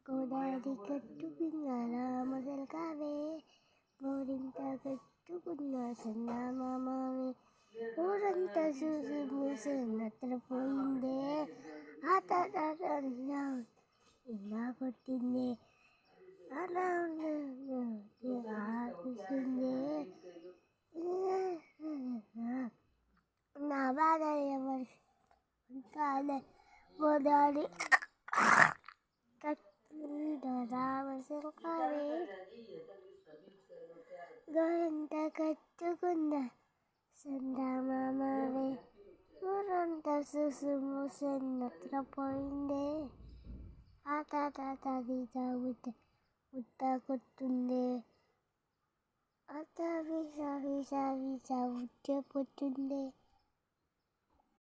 గోదారి కట్టుకున్న రామసలకావే, గోరింట కట్టుకున్న చందమామవే, ఊరంతా చూసి మూసి నత్తరపోయిందే, ఆట ఇలా కొట్టిందే, అలా ఆకుసిందే. నా బాధ ఎవరి కాలే, గోదారి కట్టుకున్న రామసలకావే, గోరింట కట్టుకున్న చందమామవే, ఊరంతా చూసి మూసి నత్తరపోయిందే, ఆట ముద్ద కొట్టిందే, ఆట వీస ఉద్ద పొట్టిందే.